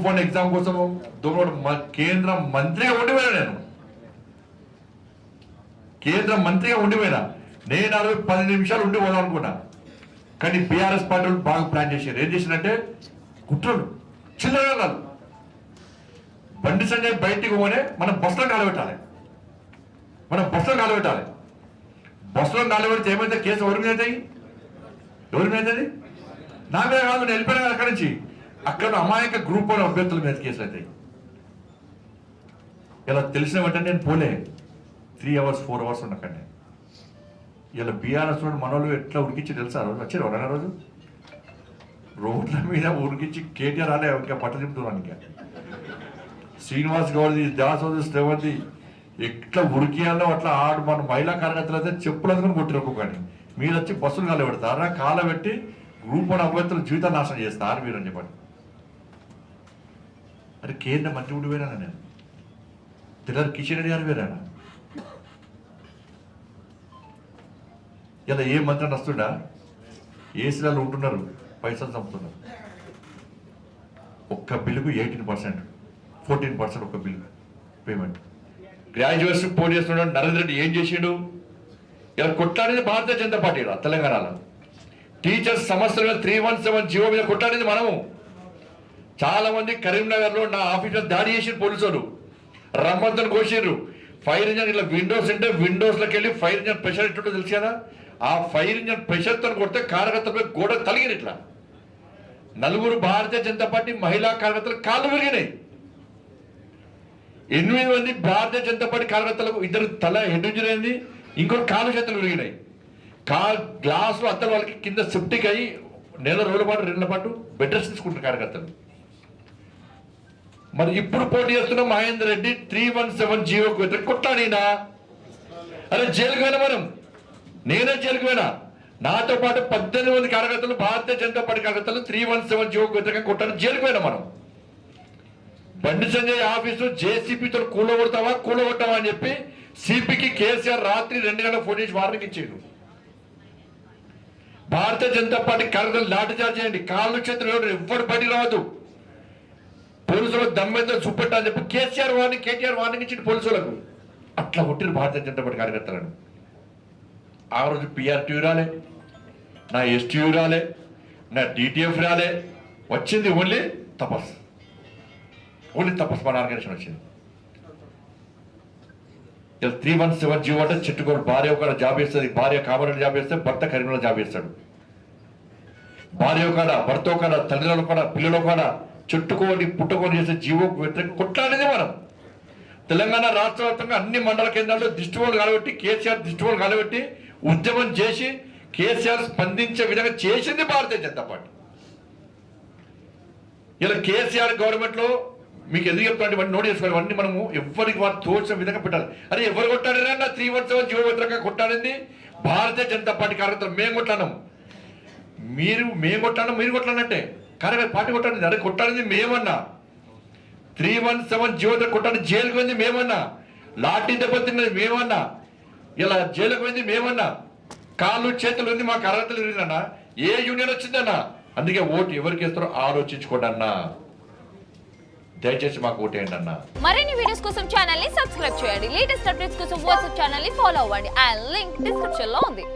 Group 1 exam కోసం కేంద్ర మంత్రిగా ఉండిపోయినా నేను ఆ రోజు 10 నిమిషాలు ఉండి పోదాం అనుకున్నా. కానీ బీఆర్ఎస్ పార్టీ వాళ్ళు బాగా ప్లాన్ చేశారు. ఏం చేసినట్టే కుట్రలు చిల్లర బండి సంజయ్ బయటికి పోనే మనం బస్సులో కాలబెట్టాలి. బస్సులో కాలబెడితే ఏమైతే కేసు ఎవరి మీద అవుతుంది? నా మీద కాదు, నేను వెళ్ళిపోయినా అక్కడి నుంచి. అక్కడ అమాయక గ్రూప్ 1 అభ్యర్థుల మీద కేసులు అవుతాయి. ఇలా తెలిసిన వెంటనే నేను పోలే. 3 hours 4 hours ఉండకండి. ఇలా బీఆర్ఎస్ మనోళ్ళు ఎట్లా ఉడికించి తెలుసా? రోజు వచ్చారు ఎవరైనా రోజు రోడ్ల మీద ఉడికించి కేటీఆర్ అనే ఇంకా పట్ట చెప్తున్నాను. ఇంకా శ్రీనివాస్ గౌడ్, దాసోది, శ్రవంతి ఎట్లా ఉడికియాలో అట్లా ఆడు మన మహిళా కార్యకర్తలు అయితే చెప్పులు అందుకొని కొట్టిరు ఒక్కొక్కని. మీరు వచ్చి బస్సులు కాలబెడతారా? కాలబెట్టి గ్రూప్ 1 అభ్యర్థులు జీవితం నాశనం చేస్తారు మీరు అని చెప్పండి. అరే కేంద్ర మంత్రి ఉండి పోయినా నేను తెల్లారి కిషన్ రెడ్డి గారు వేరానా? ఇలా ఏ మంత్రి వస్తుండా? ఏసీలలో ఉంటున్నారు, పైసలు చంపుతున్నారు. ఒక్క బిల్లుకు 18%, 14% ఒక్క బిల్లు పేమెంట్. గ్రాడ్యుయేట్స్ పోటీ చేస్తున్నాడు నరేంద్ర రెడ్డి. ఏం చేసిండు? ఇలా కొట్లాడేది భారతీయ జనతా పార్టీ తెలంగాణలో. టీచర్స్ సమస్యల 317 జీవో మీద కొట్లాడేది మనము. చాలా మంది కరీంనగర్లో నా ఆఫీస్లో దాడి చేసిన పోలీసులు రమ్మంతో కోసిర్రు. ఫైర్ ఇంజన్ ఇట్లా విండోస్ ఉంటే విండోస్లోకి వెళ్ళి ఫైర్ ఇంజన్ ప్రెషర్ ఎట్టుంటో తెలుసు కదా? ఆ ఫైర్ ఇంజన్ ప్రెషర్తో కొడితే కార్యకర్తలపై గోడ తలిగిన ఇట్లా 4 భారతీయ జనతా పార్టీ మహిళా కార్యకర్తలు కాళ్ళు విరిగినాయి. 8 మంది భారతీయ జనతా పార్టీ కార్యకర్తలకు 2 తల హెడ్ ఇంజరీ అయింది, ఇంకొక కాలు చేతులు విరిగినాయి. గ్లాసులు అత్తలు వాళ్ళకి కింద సెప్టిక్ అయ్యి 1 రోజుల పాటు 2 నెలల పాటు బెడ్ రెస్ట్ తీసుకుంటారు కార్యకర్తలు. మరి ఇప్పుడు పోటీ చేస్తున్న మహేందర్ రెడ్డి 317 జీవోకు వ్యతిరేకంగా కొట్లాడినా? అరే జైలుకు పోయినా మనం, నేనే జైలుకు పోయినా. నాతో పాటు 18 మంది కార్యకర్తలు భారతీయ జనతా పార్టీ కార్యకర్తలు 317 జీవోకు వ్యతిరేకంగా కొట్టాలి, జైలుకు పోయినా మనం. బండి సంజయ్ ఆఫీసు జేసీపీతో కూలగొట్టావా అని చెప్పి సిపికి కేసీఆర్ రాత్రి 2 గంటల ఫోన్ చేసి వార్నింగ్ ఇచ్చాడు. భారతీయ జనతా పార్టీ కార్యకర్తలు లాఠీచార్జ్ చేయండి, కాళ్ళు చేతులు ఎవ్వరు బయటికి రావద్దు, పోలీసులకు దమ్మెంతో చూపెట్టా అని చెప్పి కేటీఆర్ వార్నింగ్ ఇచ్చింది పోలీసులకు. అట్లా కొట్టిరు భారతీయ జనతా పార్టీ కార్యకర్తలను. ఆ రోజు పిఆర్టీయూ రాలే, నా ఎస్టీయూ రాలే, నా డిటిఎఫ్ రాలే, వచ్చింది ఓన్లీ తపస్ మన ఆర్గనైజేషన్ వచ్చింది. ఇలా 317 జీవో అంటే చెట్టుకోడు భార్య ఒక జాబ్ చేస్తుంది, భార్య కామరెడ్డి జాబ్ చేస్తే భర్త కరీంనగర్ జాబ్ చేస్తాడు. భార్య కాడ, భర్త కాడ, తల్లిదండ్రుల కాడ, పిల్లల కాడ చుట్టుకోని పుట్టుకొని చేసే జీవోకు వ్యతిరేకంగా కొట్లాడేది మనం. తెలంగాణ రాష్ట్ర వ్యాప్తంగా అన్ని మండల కేంద్రాల్లో దిష్టిబోలు కాలబెట్టి కేసీఆర్ దిష్టిబోలు కాలబెట్టి ఉద్యమం చేసి కేసీఆర్ స్పందించే విధంగా చేసింది భారతీయ జనతా పార్టీ. ఇలా కేసీఆర్ గవర్నమెంట్ లో మీకు ఎందుకు చెప్తాను నోట్ చేసుకోవాలి. అన్ని మనము ఎవరికి వారు తోచిన విధంగా పెట్టాలి. అరే ఎవరు కొట్టాడినా నా 317 జీవో వ్యతిరేకంగా కొట్టాడింది భారతీయ జనతా పార్టీ కార్యకర్తలు. మేము కొట్టాను, మేము కొట్టాను, మీరు కొట్టానంటే కార్యకర్త పార్టీ కొట్టాడింది. అరే కొట్టాడింది మేమన్నా, 317 జీవో కొట్టాడు జైలుకు పోయింది మేమన్నా, లాఠీ దెబ్బతిన్నది మేమన్నా, ఇలా జైలుకు పోయింది మేమన్నా, కాళ్ళు చేతులు ఉంది మా కార్యకర్తలు విరిగినన్నా, ఏ యూనియన్ వచ్చిందన్నా. అందుకే ఓటు ఎవరికి ఇస్తారో ఆలోచించుకోండి అన్నా, దయచేసి మాకు ఓటేయండి అన్న. మరిన్ని వీడియోస్ కోసం ఛానల్ ని సబ్స్క్రైబ్ చేయండి. లేటెస్ట్ అప్డేట్స్ కోసం వాట్సాప్ ఛానల్ ని ఫాలో అవ్వండి. ఆ లింక్ డిస్క్రిప్షన్ లో ఉంది.